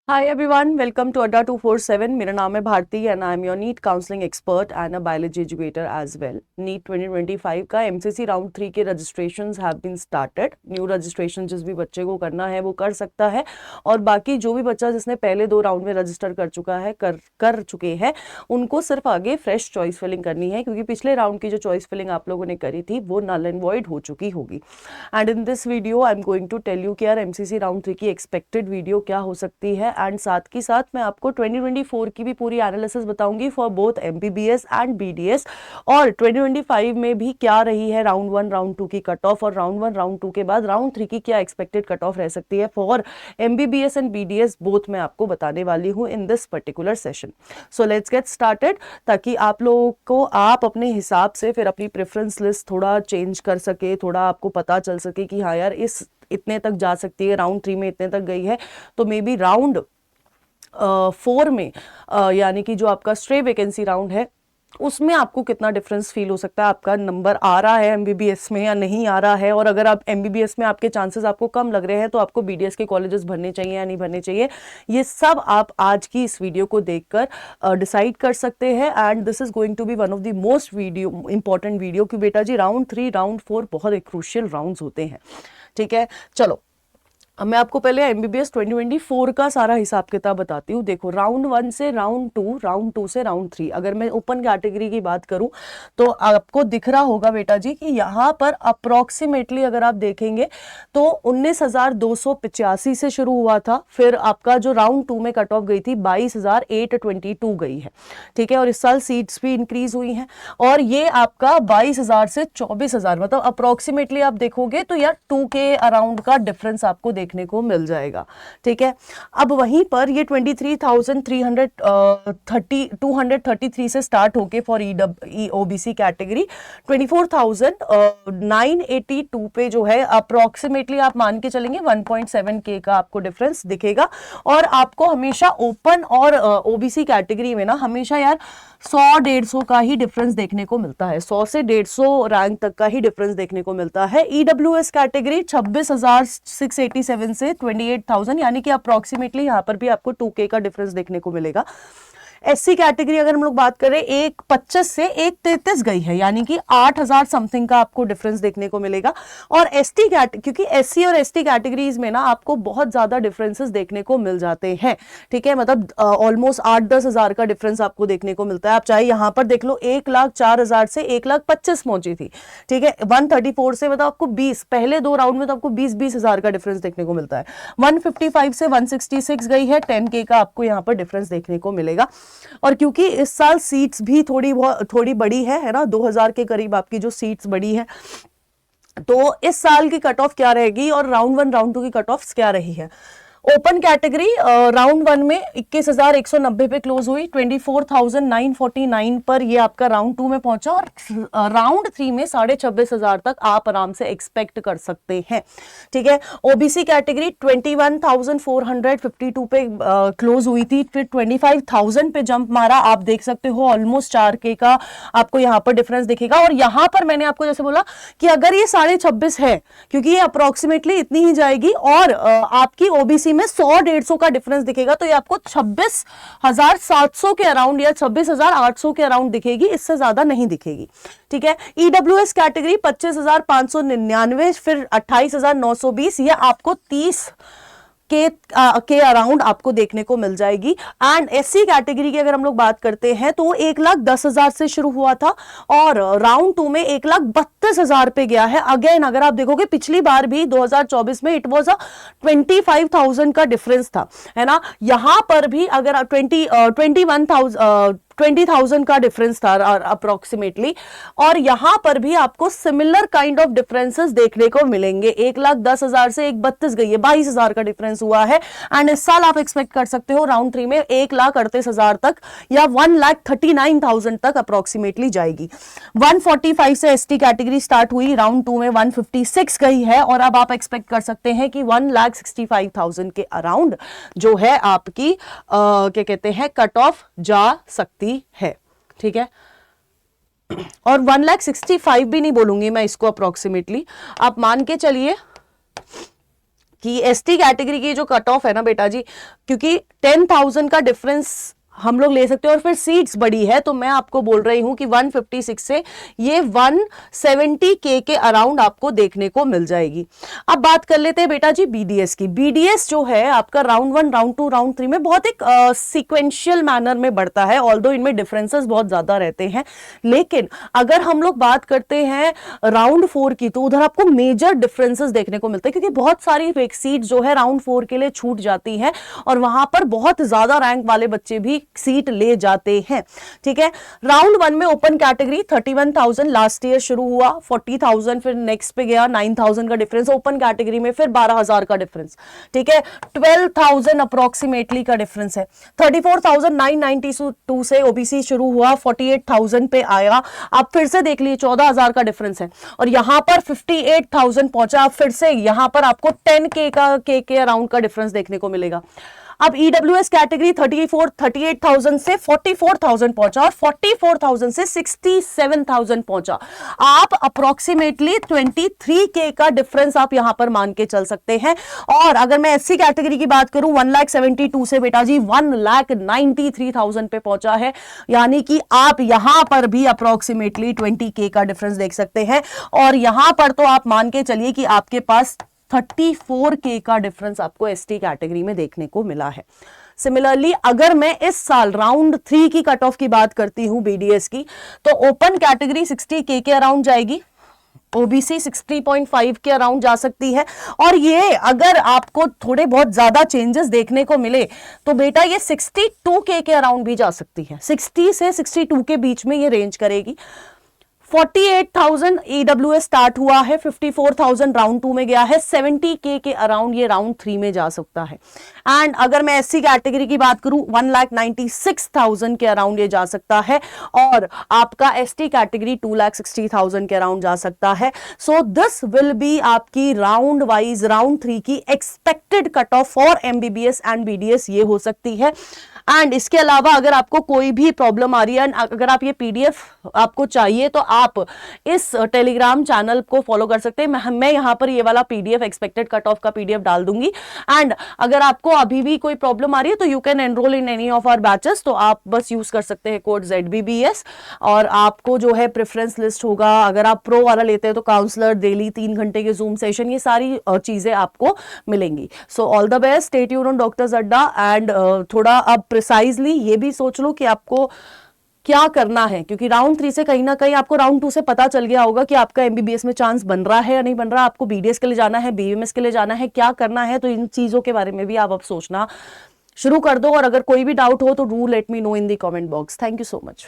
Hi everyone, welcome to अड्डा 247। मेरा नाम है Bharti and I am your NEET counselling expert and a biology educator as well. NEET 2025 का MCC round 3 के registrations have been started. New registration जिस भी बच्चे को करना है वो कर सकता है, और बाकी जो भी बच्चा जिसने पहले 2 राउंड में रजिस्टर कर चुका है कर चुके हैं उनको सिर्फ आगे फ्रेश चॉइस फिलिंग करनी है, क्योंकि पिछले राउंड की जो चॉइस फिलिंग आप लोगों ने करी थी वो नल एंड वॉइड हो चुकी होगी। And in this video I am going to tell you कि यार एमसीसी राउंड 3 की एक्सपेक्टेड वीडियो क्या हो सकती है, एंड साथ के साथ मैं आपको 2024 की भी पूरी एनालिसिस बताऊंगी for both MBBS and BDS, और 2025 में भी क्या रही है राउंड 1 राउंड 2 की कट ऑफ, और राउंड 1 राउंड 2 के बाद राउंड 3 की क्या एक्सपेक्टेड कट ऑफ रह सकती है for MBBS and BDS both मैं आपको बताने वाली हूं in this particular session. So let's get started, ताकि आप लोगों को आप अपने हिसाब से फिर अपनी प्रेफरेंस लिस्ट थोड़ा चेंज कर सके, थोड़ा आपको पता चल सके कि हाँ यार इस इतने तक जा सकती है, राउंड 3 में इतने तक गई है, तो मे बी राउंड 4 में यानी कि जो आपका स्ट्रे वैकेंसी राउंड है उसमें आपको कितना डिफरेंस फील हो सकता है, आपका नंबर आ रहा है एमबीबीएस में या नहीं आ रहा है, और अगर आप एमबीबीएस में आपके चांसेस आपको कम लग रहे हैं तो आपको बीडीएस के कॉलेजेस भरने चाहिए या नहीं भरने चाहिए, ये सब आप आज की इस वीडियो को देखकर डिसाइड कर सकते हैं। And this is going to be one of the most video important video, कि बेटा जी राउंड 3 राउंड 4 बहुत एक क्रूशियल राउंड्स होते हैं। ठीक है, चलो अब मैं आपको पहले एमबीबीएस 2024 का सारा हिसाब किताब बताती हूँ। देखो, राउंड 1 से राउंड 2, राउंड 2 से राउंड 3, अगर मैं ओपन कैटेगरी की बात करूँ तो आपको दिख रहा होगा बेटा जी कि यहाँ पर अप्रोक्सीमेटली अगर आप देखेंगे तो 19,285 से शुरू हुआ था, फिर आपका जो राउंड 2 में कट ऑफ गई थी 22,822 गई है। ठीक है, और इस साल सीट्स भी इंक्रीज हुई हैं, और ये आपका 22,000 से 24,000, मतलब अप्रोक्सीमेटली आप देखोगे तो यार 2 के अराउंड का डिफरेंस आपको देखने को मिल जाएगा। ठीक है, अब वहीं पर ये 23,233 से स्टार्ट होके फॉर ओबीसी कैटेगरी 24,982 पे जो है अप्रोक्सीमेटली आप मान के चलेंगे 1.7 के का आपको डिफरेंस दिखेगा। और आपको हमेशा ओपन और ओबीसी कैटेगरी में ना हमेशा यार 100-150 का ही डिफरेंस देखने को मिलता है, 100 से 150 रैंक तक का ही डिफरेंस देखने को मिलता है। ईडब्ल्यूएस कैटेगरी 26,687 से 28,000, यानी कि अप्रोक्सीमेटली यहां पर भी आपको 2K का डिफरेंस देखने को मिलेगा। एससी कैटेगरी अगर हम लोग बात करें 1.25 से 1.33 गई है, यानी कि 8,000 समथिंग का आपको डिफरेंस देखने को मिलेगा। और एसटी क्योंकि एससी और एसटी कैटेगरीज में ना आपको बहुत ज्यादा डिफरेंसेस देखने को मिल जाते हैं। ठीक है, मतलब ऑलमोस्ट 8-10 हजार का डिफरेंस आपको देखने को मिलता है। आप चाहे यहां पर देख लो 1,04,000 से 1,25,000 पहुंची थी। ठीक है, 134 से मतलब आपको 20, पहले 2 राउंड में तो आपको 20-20 हजार का डिफरेंस देखने को मिलता है। 155 से 166 गई है, 10K का आपको यहां पर डिफरेंस देखने को मिलेगा। और क्योंकि इस साल सीट्स भी थोड़ी बड़ी है ना, 2000 के करीब आपकी जो सीट्स बड़ी है, तो इस साल की कट ऑफ क्या रहेगी और राउंड 1 राउंड 2 की कट ऑफ क्या रही है। ओपन कैटेगरी राउंड 1 में 21,190 पे क्लोज हुई, 24,949 पर ये आपका राउंड 2 में पहुंचा, और राउंड 3 में 26,500 तक आप आराम से एक्सपेक्ट कर सकते हैं। ठीक है, ओबीसी कैटेगरी 21,452 पे क्लोज हुई थी, फिर 25,000 पे जंप मारा। आप देख सकते हो ऑलमोस्ट 4K का आपको यहाँ पर डिफरेंस दिखेगा। और यहाँ पर मैंने आपको जैसे बोला कि अगर ये 26,500 है, क्योंकि ये अप्रोक्सीमेटली इतनी ही जाएगी, और आपकी ओबीसी में 100-150 का डिफरेंस दिखेगा, तो ये आपको 26,700 के अराउंड या 26,800 के अराउंड दिखेगी, इससे ज्यादा नहीं दिखेगी। ठीक है, ईडब्ल्यूएस कैटेगरी 25,599, फिर 28,920, ये आपको 30 के अराउंड आपको देखने को मिल जाएगी। एंड एससी कैटेगरी की अगर हम लोग बात करते हैं तो 1,10,000 से शुरू हुआ था, और राउंड 2 में 1,32,000 पे गया है। अगेन अगर आप देखोगे पिछली बार भी 2024 में इट वॉज 25,000 का डिफरेंस था, है ना। यहां पर भी अगर 20,000 का डिफरेंस था अप्रोक्सीमेटली, और यहां पर भी आपको सिमिलर काइंड ऑफ डिफरेंसेस देखने को मिलेंगे। 1,10,000 से 1,32 गई है, 22,000 का डिफरेंस हुआ है। एंड इस साल आप एक्सपेक्ट कर सकते हो राउंड 3 में 1,38,000 तक या 1,39,000 तक अप्रोक्सीमेटली जाएगी। 145 से एसटी कैटेगरी स्टार्ट हुई, राउंड 2 में 156 गई है, और अब आप एक्सपेक्ट कर सकते हैं कि 1,65,000 के अराउंड जो है आपकी क्या कहते हैं कट ऑफ जा सकती है। ठीक है, और 1,65,000 भी नहीं बोलूंगी मैं इसको, अप्रोक्सीमेटली आप मान के चलिए कि एसटी कैटेगरी की जो कट ऑफ है ना बेटा जी, क्योंकि 10,000 का डिफरेंस हम लोग ले सकते हैं और फिर सीट्स बड़ी है, तो मैं आपको बोल रही हूं कि 156 से ये 170K के अराउंड आपको देखने को मिल जाएगी। अब बात कर लेते हैं बेटा जी बीडीएस की। बीडीएस जो है आपका राउंड 1, राउंड 2, राउंड 3 में बहुत एक सीक्वेंशियल मैनर में बढ़ता है, ऑल्दो इनमें डिफरेंसेस बहुत ज्यादा रहते हैं। लेकिन अगर हम लोग बात करते हैं राउंड 4 की, तो उधर आपको मेजर डिफरेंसेस देखने को मिलते हैं, क्योंकि बहुत सारी सीट जो है राउंड 4 के लिए छूट जाती है और वहां पर बहुत ज्यादा रैंक वाले बच्चे भी सीट ले जाते हैं। ठीक है, राउंड 1 में ओपन कैटेगरी 31,000 लास्ट ईयर शुरू हुआ, 40,000 फिर नेक्स्ट पे गया, 9,000 का डिफरेंस ओपन कैटेगरी में, फिर 12,000 का डिफरेंस। ठीक है, 12,000 अप्रोक्सीमेटली का डिफरेंस है। 34,992 से ओबीसी शुरू हुआ, 48,000 पे आया। आप फिर से देख लीजिए 14,000 का डिफरेंस है और यहां पर 58,000 पहुंचा। आप फिर से यहां पर आपको 10K के अराउंड का डिफरेंस देखने को मिलेगा। अब ईडब्ल्यूएस कैटेगरी 38,000 से 44,000 पहुंचा और 44,000 से 67,000 पहुंचा। आप अप्रोक्सीमेटली 23K का डिफरेंस आप यहां पर मान के चल सकते हैं। और अगर मैं एससी कैटेगरी की बात करूं 1,72,000 से बेटा जी 1,93,000 पे पहुंचा है, यानी कि आप यहां पर भी अप्रोक्सीमेटली 20K का डिफरेंस देख सकते हैं। और यहां पर तो आप मान के चलिए कि आपके पास 34K का डिफरेंस आपको एसटी कैटेगरी में देखने को मिला है। सिमिलरली अगर मैं इस साल राउंड 3 की कट ऑफ की बात करती हूं बीडीएस की, तो ओपन कैटेगरी 60K के अराउंड जाएगी, ओबीसी 60.5 के अराउंड जा सकती है। और ये अगर आपको थोड़े बहुत ज्यादा चेंजेस देखने को मिले तो बेटा ये 62K के अराउंड भी जा सकती है। 60 से 62 के बीच में ये रेंज करेगी। 48,000 ईडब्ल्यूएस स्टार्ट हुआ है, 54,000 राउंड 2 में गया है, 70K के अराउंड ये राउंड 3 में जा सकता है। एंड अगर मैं एससी कैटेगरी की बात करूं 1,96,000 के अराउंड ये जा सकता है और आपका एसटी कैटेगरी 2,60,000 के अराउंड जा सकता है। सो दिस विल बी आपकी राउंड वाइज राउंड 3 की expected cut off for MBBS and BDS ये हो सकती है। एंड इसके अलावा अगर आपको कोई भी प्रॉब्लम आ रही है, अगर आप ये पीडीएफ आपको चाहिए तो आप इस टेलीग्राम चैनल को फॉलो कर सकते हैं। मैं यहाँ पर ये वाला पीडीएफ एक्सपेक्टेड कट ऑफ का पीडीएफ डाल दूंगी। एंड अगर आपको अभी भी कोई प्रॉब्लम आ रही है तो you can enroll in any of our batches, तो आप बस यूज कर सकते हैं कोड ZBBS और आपको जो है प्रेफरेंस लिस्ट होगा। अगर आप प्रो वाला लेते हैं तो काउंसलर, डेली 3 घंटे के जूम सेशन, ये सारी चीजें आपको मिलेंगी। So all the best, stay tuned on doctors अड्डा। एंड थोड़ा अब प्रिसाइजली ये भी सोच लो कि आपको क्या करना है, क्योंकि राउंड 3 से कहीं ना कहीं आपको राउंड 2 से पता चल गया होगा कि आपका एमबीबीएस में चांस बन रहा है या नहीं बन रहा, आपको बीडीएस के लिए जाना है, बीएमएस के लिए जाना है, क्या करना है। तो इन चीजों के बारे में भी आप अब सोचना शुरू कर दो और अगर कोई भी डाउट हो तो do let me know in the comment box. Thank you so much.